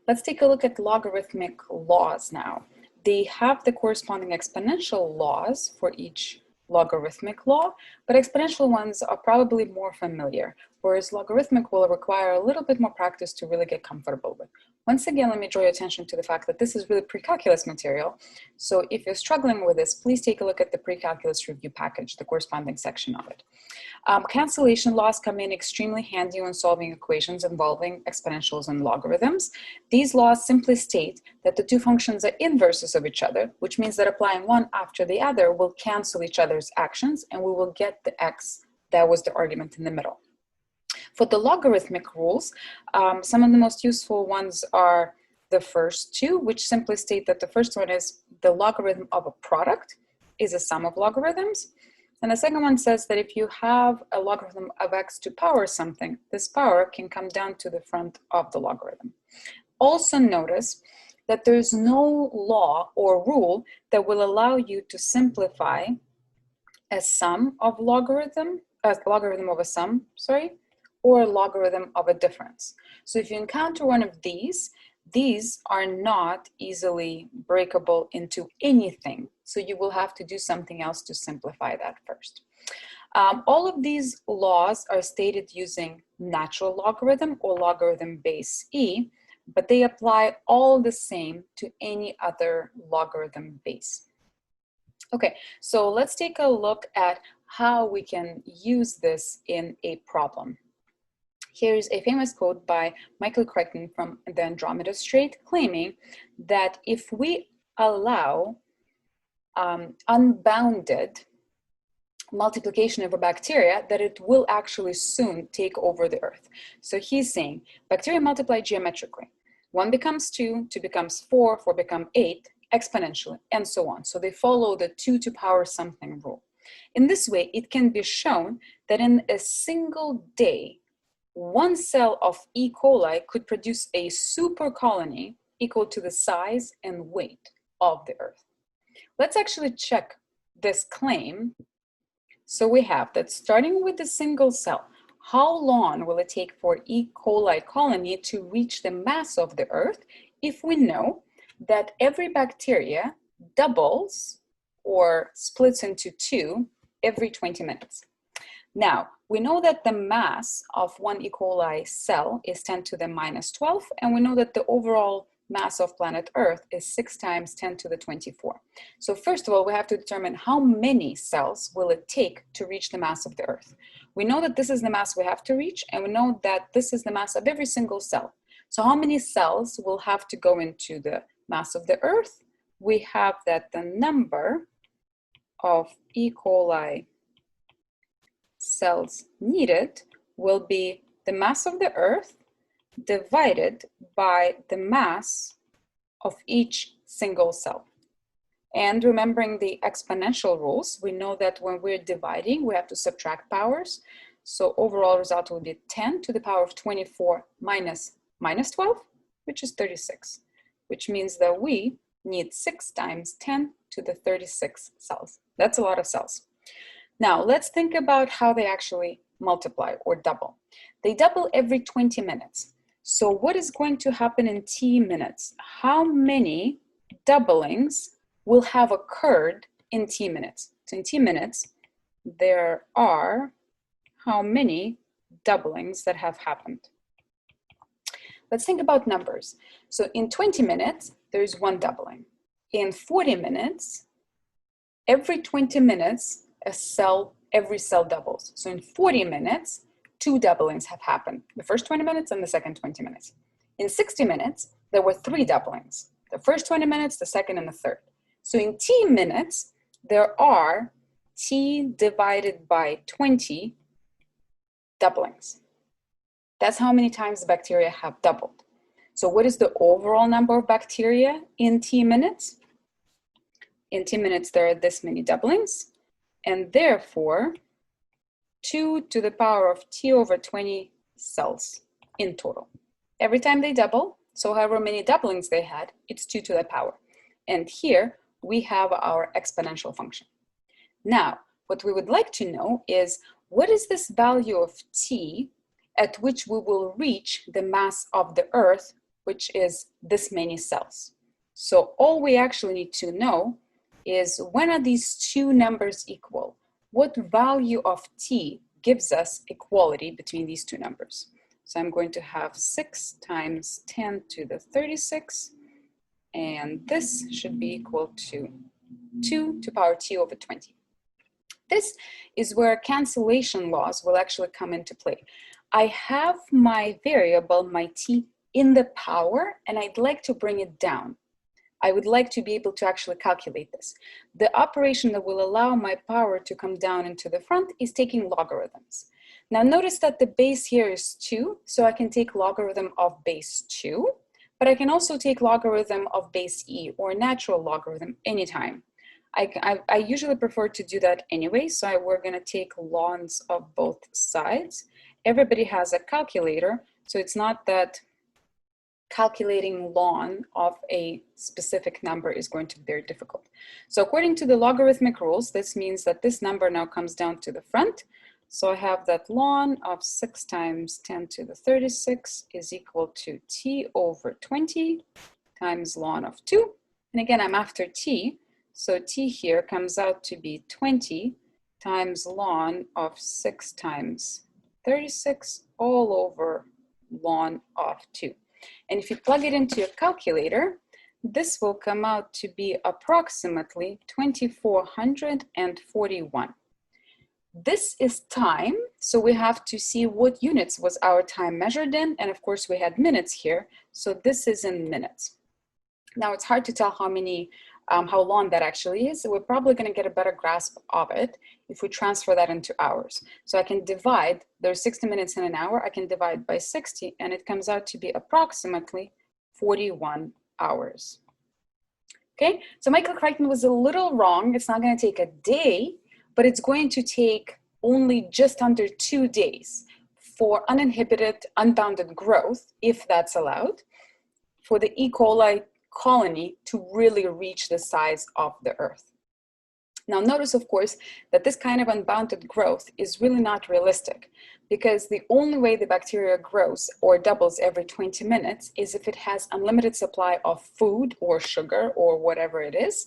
Let's take a look at logarithmic laws now. They have the corresponding exponential laws for each logarithmic law, but exponential ones are probably more familiar, whereas logarithmic will require a little bit more practice to really get comfortable with. Once again, let me draw your attention to the fact that this is really pre-calculus material. So if you're struggling with this, please take a look at the pre-calculus review package, the corresponding section of it. Cancellation laws come in extremely handy when solving equations involving exponentials and logarithms. These laws simply state that the two functions are inverses of each other, which means that applying one after the other will cancel each other's actions, and we will get the x that was the argument in the middle. For the logarithmic rules, some of the most useful ones are the first two, which simply state that the first one is the logarithm of a product is a sum of logarithms. And the second one says that if you have a logarithm of x to power something, this power can come down to the front of the logarithm. Also notice that there's no law or rule that will allow you to simplify a sum of logarithm of a sum, or a logarithm of a difference. So if you encounter one of these are not easily breakable into anything. So you will have to do something else to simplify that first. All of these laws are stated using natural logarithm or logarithm base e, but they apply all the same to any other logarithm base. Okay, so let's take a look at how we can use this in a problem. Here's a famous quote by Michael Crichton from the Andromeda Strait, claiming that if we allow unbounded multiplication of a bacteria, that it will actually soon take over the Earth. So he's saying bacteria multiply geometrically. 1 becomes 2, 2 becomes 4, 4 becomes 8, exponentially, and so on. So they follow the 2 to power something rule. In this way, it can be shown that in a single day, one cell of E. coli could produce a super colony equal to the size and weight of the Earth. Let's actually check this claim. So we have that starting with a single cell, how long will it take for E. coli colony to reach the mass of the Earth if we know that every bacteria doubles or splits into 2 every 20 minutes? Now, we know that the mass of one E. coli cell is 10 to the minus 12, and we know that the overall mass of planet Earth is 6 times 10 to the 24. So first of all, we have to determine how many cells will it take to reach the mass of the Earth. We know that this is the mass we have to reach, and we know that this is the mass of every single cell. So how many cells will have to go into the mass of the Earth? We have that the number of E. coli cells needed will be the mass of the Earth divided by the mass of each single cell. And remembering the exponential rules, we know that when we're dividing, we have to subtract powers. So overall result will be 10 to the power of 24 minus 12, which is 36, which means that we need 6 times 10 to the 36 cells. That's a lot of cells. Now, let's think about how they actually multiply or double. They double every 20 minutes. So what is going to happen in t minutes? How many doublings will have occurred in t minutes? So in t minutes, there are how many doublings that have happened? Let's think about numbers. So in 20 minutes, there's 1 doubling. In 40 minutes, every 20 minutes, every cell doubles. So in 40 minutes, 2 doublings have happened, the first 20 minutes and the second 20 minutes. In 60 minutes, there were 3 doublings, the first 20 minutes, the second and the third. So in t minutes, there are t divided by 20 doublings. That's how many times the bacteria have doubled. So what is the overall number of bacteria in t minutes? In t minutes, there are this many doublings. And therefore, 2 to the power of t over 20 cells in total. Every time they double, so however many doublings they had, it's 2 to the power. And here we have our exponential function. Now, what we would like to know is, what is this value of t at which we will reach the mass of the Earth which is this many cells. So all we actually need to know is when are these two numbers equal? What value of t gives us equality between these two numbers? So I'm going to have 6 times 10 to the 36, and this should be equal to 2 to power t over 20. This is where cancellation laws will actually come into play. I have my variable, my t, in the power, and I'd like to bring it down. I would like to be able to actually calculate this. The operation that will allow my power to come down into the front is taking logarithms. Now notice that the base here is 2, so I can take logarithm of base 2, but I can also take logarithm of base e, or natural logarithm, anytime. I usually prefer to do that anyway, so we're going to take lns of both sides. Everybody has a calculator, so it's not that calculating ln of a specific number is going to be very difficult. So according to the logarithmic rules, this means that this number now comes down to the front. So I have that ln of 6 times 10 to the 36 is equal to t over 20 times ln of 2. And again, I'm after t, so t here comes out to be 20 times ln of 6 times 36 all over ln of 2. And if you plug it into your calculator, this will come out to be approximately 2441. This is time, so we have to see what units was our time measured in, and of course we had minutes here, so this is in minutes. Now it's hard to tell how long that actually is, so we're probably going to get a better grasp of it if we transfer that into hours. So I can divide, there's 60 minutes in an hour, I can divide by 60, and it comes out to be approximately 41 hours. Okay, so my correction was a little wrong. It's not going to take a day, but it's going to take only just under 2 days for uninhibited, unbounded growth, if that's allowed, for the E. coli colony to really reach the size of the Earth. Now notice, of course, that this kind of unbounded growth is really not realistic, because the only way the bacteria grows or doubles every 20 minutes is if it has unlimited supply of food or sugar or whatever it is,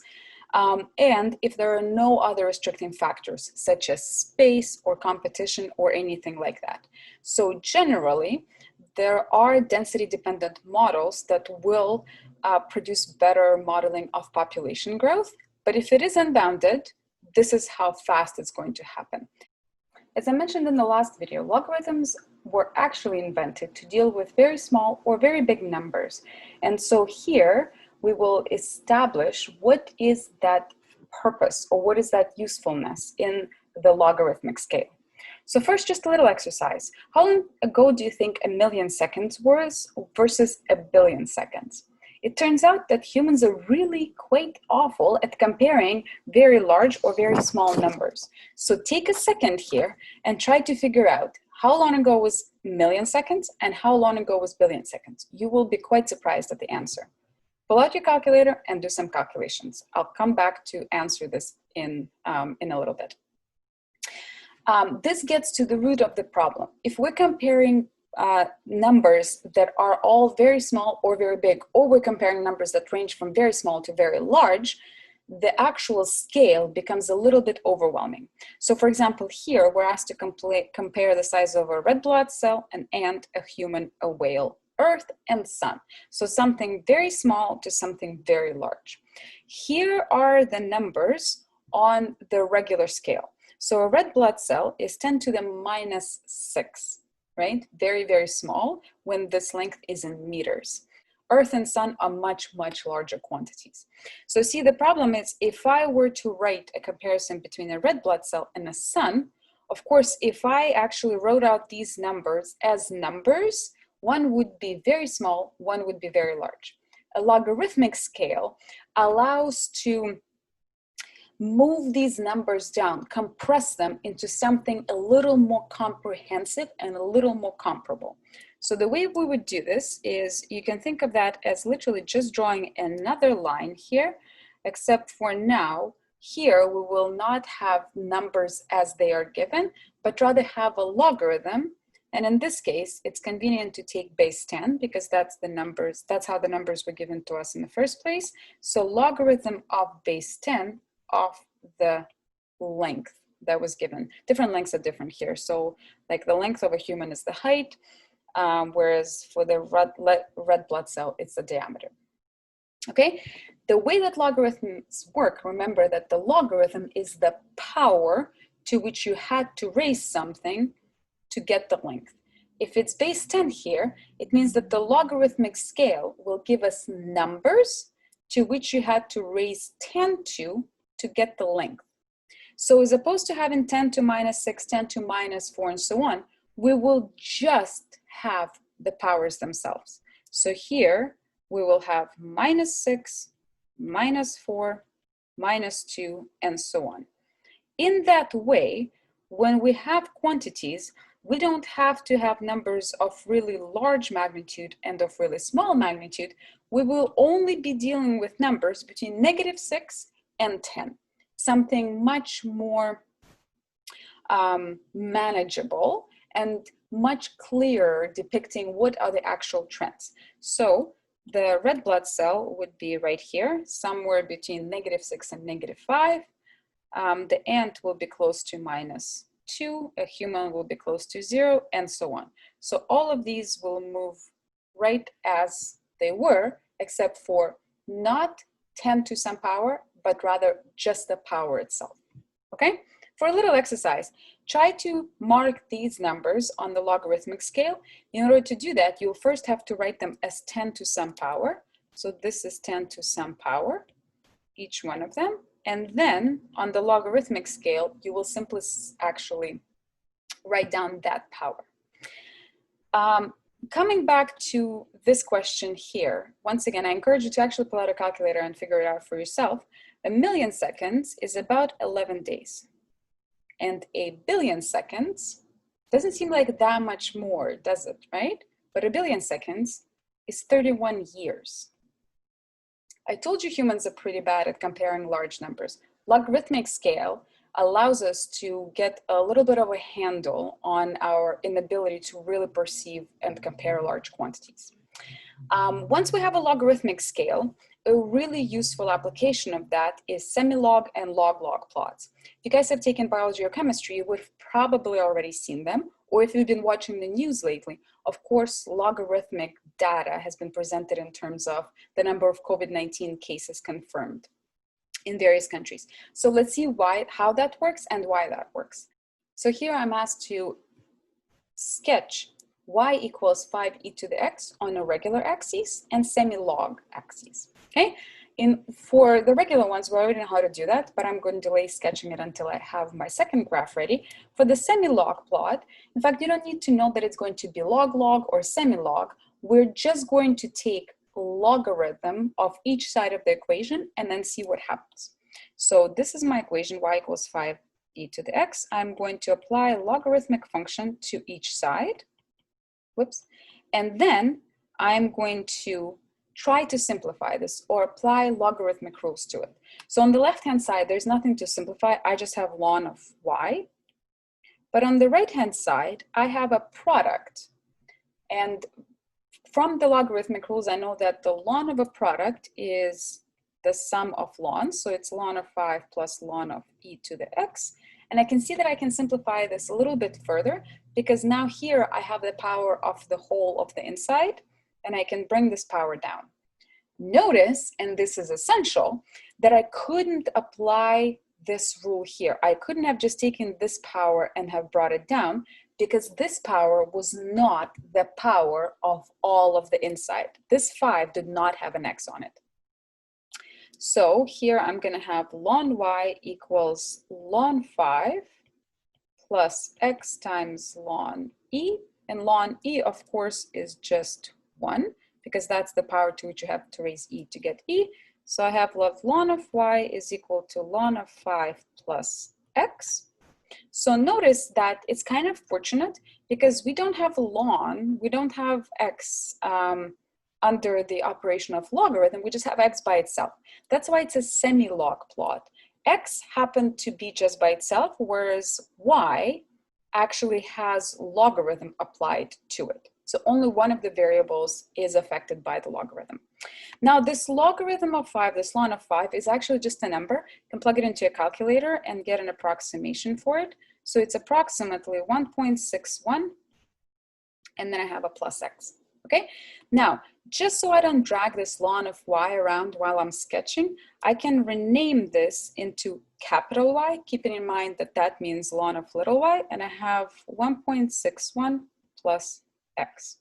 and if there are no other restricting factors such as space or competition or anything like that. So generally, there are density-dependent models that will produce better modeling of population growth. But if it is unbounded, this is how fast it's going to happen. As I mentioned in the last video, logarithms were actually invented to deal with very small or very big numbers. And so here we will establish what is that purpose or what is that usefulness in the logarithmic scale. So first, just a little exercise. How long ago do you think 1,000,000 seconds was versus 1,000,000,000 seconds? It turns out that humans are really quite awful at comparing very large or very small numbers. So take a second here and try to figure out how long ago was 1,000,000 seconds and how long ago was 1,000,000,000 seconds. You will be quite surprised at the answer. Pull out your calculator and do some calculations. I'll come back to answer this in a little bit. This gets to the root of the problem. If we're comparing numbers that are all very small or very big, or we're comparing numbers that range from very small to very large, the actual scale becomes a little bit overwhelming. So for example, here we're asked to compare the size of a red blood cell, an ant, a human, a whale, Earth, and Sun. So something very small to something very large. Here are the numbers on the regular scale. So a red blood cell is 10 to the minus 6. Right? Very, very small when this length is in meters. Earth and Sun are much, much larger quantities. So see, the problem is if I were to write a comparison between a red blood cell and a sun, of course, if I actually wrote out these numbers as numbers, one would be very small, one would be very large. A logarithmic scale allows to move these numbers down, compress them into something a little more comprehensive and a little more comparable. So the way we would do this is you can think of that as literally just drawing another line here, except for now, here we will not have numbers as they are given, but rather have a logarithm. And in this case, it's convenient to take base 10 because that's how the numbers were given to us in the first place. So logarithm of base 10 of the length that was given. Different lengths are different here. So like the length of a human is the height, whereas for the red blood cell, it's the diameter. Okay, the way that logarithms work, remember that the logarithm is the power to which you had to raise something to get the length. If it's base 10 here, it means that the logarithmic scale will give us numbers to which you had to raise 10 to get the length. So as opposed to having 10 to minus 6, 10 to minus 4, and so on, we will just have the powers themselves. So here, we will have minus 6, minus 4, minus 2, and so on. In that way, when we have quantities, we don't have to have numbers of really large magnitude and of really small magnitude. We will only be dealing with numbers between -6 and 10, something much more manageable and much clearer, depicting what are the actual trends. So the red blood cell would be right here, somewhere between -6 and -5. The ant will be close to -2, a human will be close to 0, and so on. So all of these will move right as they were, except for not 10 to some power, but rather just the power itself. Okay? For a little exercise, try to mark these numbers on the logarithmic scale. In order to do that, you'll first have to write them as 10 to some power. So this is 10 to some power, each one of them. And then on the logarithmic scale, you will simply actually write down that power. Coming back to this question here, once again, I encourage you to actually pull out a calculator and figure it out for yourself. 1,000,000 seconds is about 11 days. And 1,000,000,000 seconds doesn't seem like that much more, does it, right? But 1,000,000,000 seconds is 31 years. I told you humans are pretty bad at comparing large numbers. Logarithmic scale allows us to get a little bit of a handle on our inability to really perceive and compare large quantities. Once we have a logarithmic scale, a really useful application of that is semi-log and log-log plots. If you guys have taken biology or chemistry, you would have probably already seen them, or if you've been watching the news lately, of course, logarithmic data has been presented in terms of the number of COVID-19 cases confirmed in various countries. So let's see how that works and why that works. So here I'm asked to sketch y equals 5e to the x on a regular axis and semi-log axis, okay? For the regular ones, we already know how to do that, but I'm going to delay sketching it until I have my second graph ready. For the semi-log plot, in fact, you don't need to know that it's going to be log-log or semi-log. We're just going to take logarithm of each side of the equation and then see what happens. So this is my equation, y equals 5e to the x. I'm going to apply a logarithmic function to each side. Whoops. And then I'm going to try to simplify this or apply logarithmic rules to it. So on the left-hand side, there's nothing to simplify. I just have ln of y. But on the right-hand side, I have a product. And from the logarithmic rules, I know that the ln of a product is the sum of ln. So it's ln of 5 plus ln of e to the x. And I can see that I can simplify this a little bit further because now here I have the power of the whole of the inside and I can bring this power down. Notice, and this is essential, that I couldn't apply this rule here. I couldn't have just taken this power and have brought it down because this power was not the power of all of the inside. This 5 did not have an x on it. So here I'm going to have ln y equals ln 5 plus x times ln e. And ln e, of course, is just 1 because that's the power to which you have to raise e to get e. So I have ln of y is equal to ln of 5 plus x. So notice that it's kind of fortunate because we don't have ln, we don't have x under the operation of logarithm, we just have x by itself. That's why it's a semi-log plot. X happened to be just by itself, whereas y actually has logarithm applied to it. So only one of the variables is affected by the logarithm. Now this logarithm of 5, this ln of 5, is actually just a number. You can plug it into a calculator and get an approximation for it. So it's approximately 1.61, and then I have a plus x. Okay, now just so I don't drag this ln of y around while I'm sketching, I can rename this into capital Y, keeping in mind that that means ln of little y, and I have 1.61 plus x.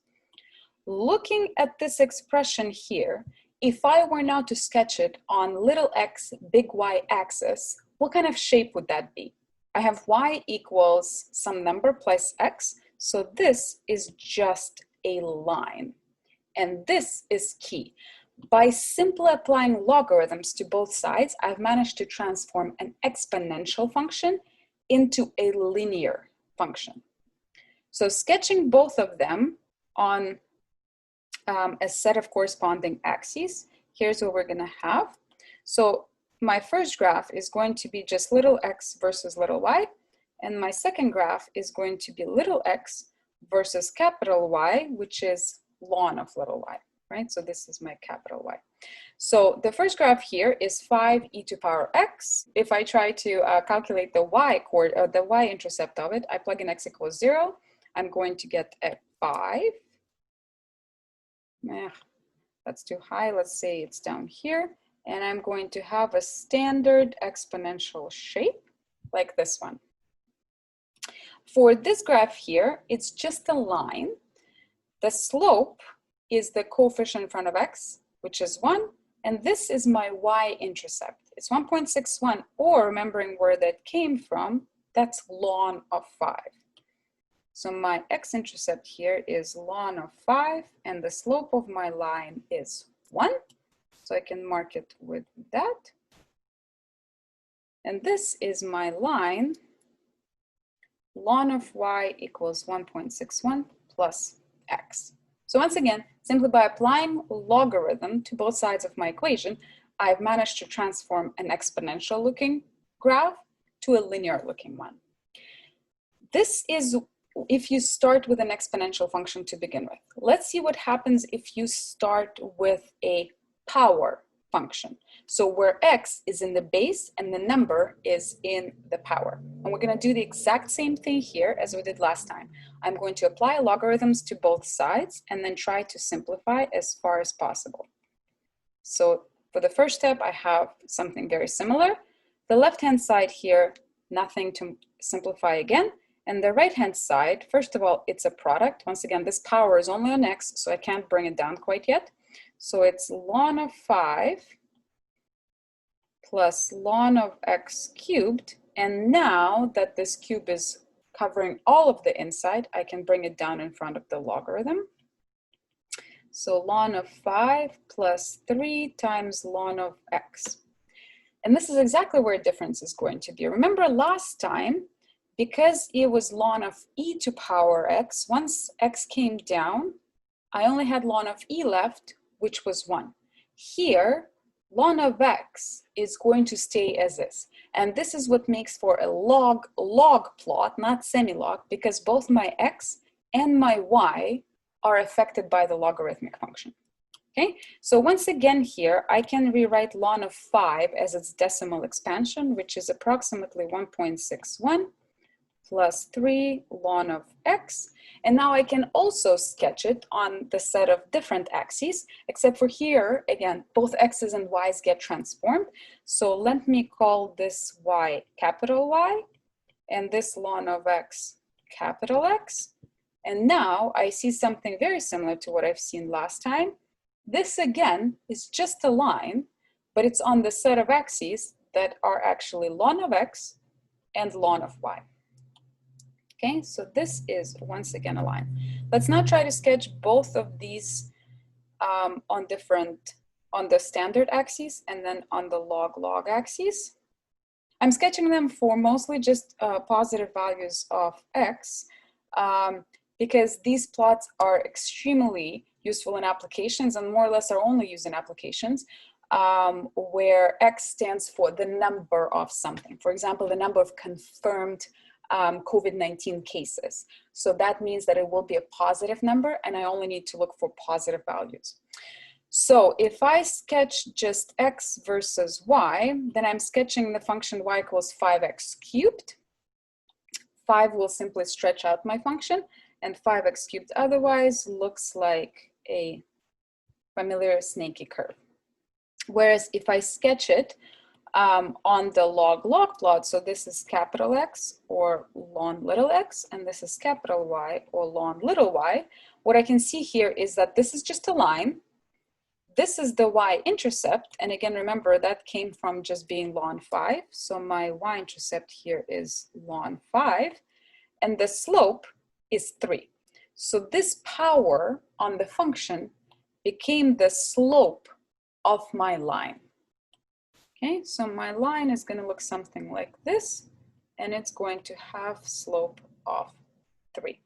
Looking at this expression here, if I were now to sketch it on little x, big Y axis, what kind of shape would that be? I have y equals some number plus x, so this is just a line. And this is key. By simply applying logarithms to both sides, I've managed to transform an exponential function into a linear function. So sketching both of them on a set of corresponding axes, here's what we're going to have. So my first graph is going to be just little x versus little y, and my second graph is going to be little x versus capital Y, which is ln of little y, right? So this is my capital Y. So the first graph here is 5e to power x. If I try to calculate the y-intercept of it, I plug in x equals 0. I'm going to get a 5. That's too high. Let's say it's down here. And I'm going to have a standard exponential shape like this one. For this graph here, it's just a line. The slope is the coefficient in front of x, which is 1. And this is my y-intercept. It's 1.61, or remembering where that came from, that's ln of 5. So my x-intercept here is ln of 5, and the slope of my line is 1. So I can mark it with that. And this is my line, ln of y equals 1.61 plus x. So once again, simply by applying logarithm to both sides of my equation, I've managed to transform an exponential looking graph to a linear looking one. This is if you start with an exponential function to begin with. Let's see what happens if you start with a power function. So where x is in the base and the number is in the power. And we're going to do the exact same thing here as we did last time. I'm going to apply logarithms to both sides and then try to simplify as far as possible. So for the first step, I have something very similar. The left-hand side here, nothing to simplify again. And the right-hand side, first of all, it's a product. Once again, this power is only on x, so I can't bring it down quite yet. So it's ln of 5 plus ln of x cubed. And now that this cube is covering all of the inside, I can bring it down in front of the logarithm. So ln of 5 plus 3 times ln of x. And this is exactly where difference is going to be. Remember last time, because it was ln of e to power x, once x came down, I only had ln of e left, which was 1. Here, ln of x is going to stay as is. And this is what makes for a log plot, not semi-log, because both my x and my y are affected by the logarithmic function. Okay, so once again here, I can rewrite ln of 5 as its decimal expansion, which is approximately 1.61 plus 3 ln of x. And now I can also sketch it on the set of different axes, except for here, again, both x's and y's get transformed. So let me call this y capital Y, and this ln of x capital X. And now I see something very similar to what I've seen last time. This again is just a line, but it's on the set of axes that are actually ln of x and ln of y. Okay, so this is once again a line. Let's now try to sketch both of these on the standard axis and then on the log axis. I'm sketching them for mostly just positive values of x because these plots are extremely useful in applications and more or less are only used in applications where x stands for the number of something. For example, the number of confirmed COVID-19 cases. So that means that it will be a positive number, and I only need to look for positive values. So if I sketch just x versus y, then I'm sketching the function y equals 5x cubed. 5 will simply stretch out my function, and 5x cubed otherwise looks like a familiar snaky curve. Whereas if I sketch it on the log-log plot, so this is capital X or ln little x, and this is capital Y or ln little y, what I can see here is that this is just a line. This is the y-intercept, and again, remember that came from just being ln 5, so my y-intercept here is ln 5, and the slope is 3. So this power on the function became the slope of my line. Okay, so my line is going to look something like this, and it's going to have slope of 3.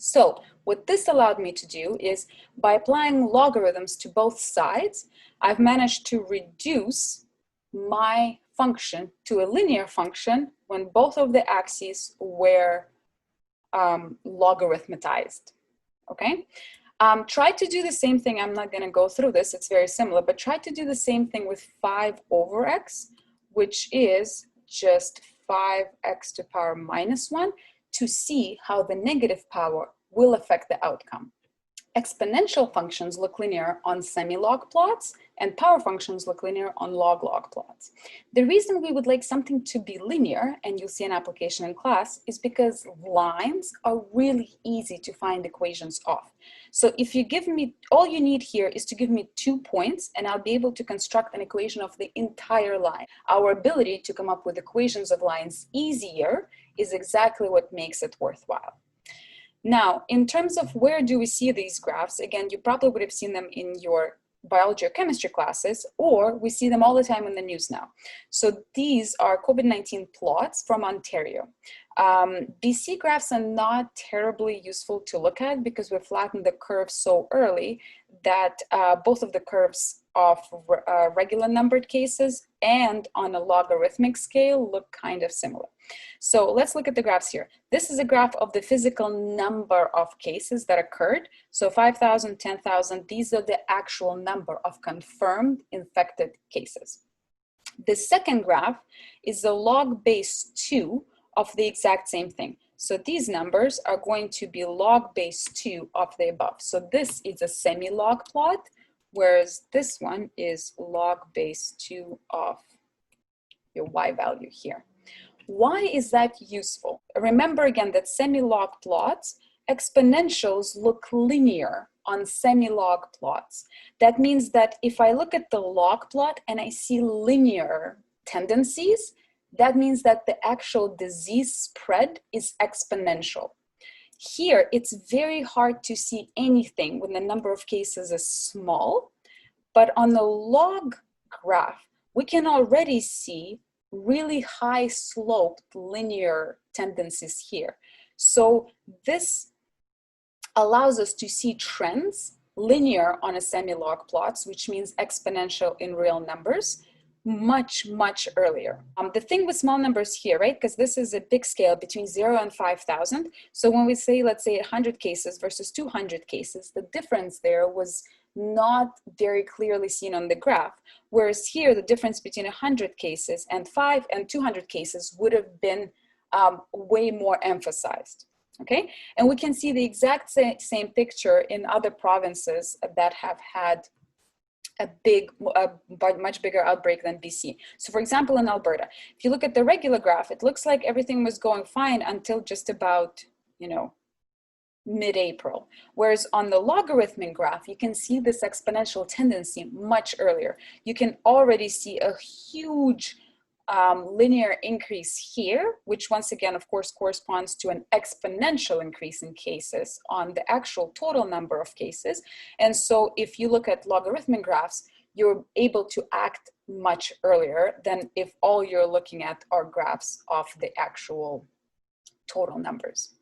So what this allowed me to do is, by applying logarithms to both sides, I've managed to reduce my function to a linear function when both of the axes were logarithmatized. Okay? Try to do the same thing. I'm not going to go through this. It's very similar, but try to do the same thing with 5 over x, which is just 5x to the power minus 1, to see how the negative power will affect the outcome. Exponential functions look linear on semi-log plots, and power functions look linear on log-log plots. The reason we would like something to be linear, and you'll see an application in class, is because lines are really easy to find equations of. So if you give me, all you need here is to give me 2 points, and I'll be able to construct an equation of the entire line. Our ability to come up with equations of lines easier is exactly what makes it worthwhile. Now, in terms of where do we see these graphs, again, you probably would have seen them in your biology or chemistry classes, or we see them all the time in the news now. So these are COVID-19 plots from Ontario. BC graphs are not terribly useful to look at because we flattened the curve so early that both of the curves of regular numbered cases and on a logarithmic scale look kind of similar. So let's look at the graphs here. This is a graph of the physical number of cases that occurred. So 5,000, 10,000, these are the actual number of confirmed infected cases. The second graph is the log base 2 of the exact same thing. So these numbers are going to be log base 2 of the above. So this is a semi-log plot, whereas this one is log base 2 of your y value here. Why is that useful? Remember again that semi-log plots, exponentials look linear on semi-log plots. That means that if I look at the log plot and I see linear tendencies, that means that the actual disease spread is exponential. Here, it's very hard to see anything when the number of cases is small, but on the log graph, we can already see really high sloped linear tendencies here. So this allows us to see trends linear on a semi-log plots, which means exponential in real numbers, much earlier. The thing with small numbers here, right, because this is a big scale between 0 and 5,000. So when we say, let's say 100 cases versus 200 cases, the difference there was not very clearly seen on the graph. Whereas here, the difference between 100 cases and 5 and 200 cases would have been way more emphasized. Okay, and we can see the exact same picture in other provinces that have had a much bigger outbreak than BC. So for example, in Alberta, if you look at the regular graph, it looks like everything was going fine until just about, mid-April. Whereas on the logarithmic graph, you can see this exponential tendency much earlier. You can already see a huge linear increase here, which once again, of course, corresponds to an exponential increase in cases on the actual total number of cases. And so if you look at logarithmic graphs, you're able to act much earlier than if all you're looking at are graphs of the actual total numbers.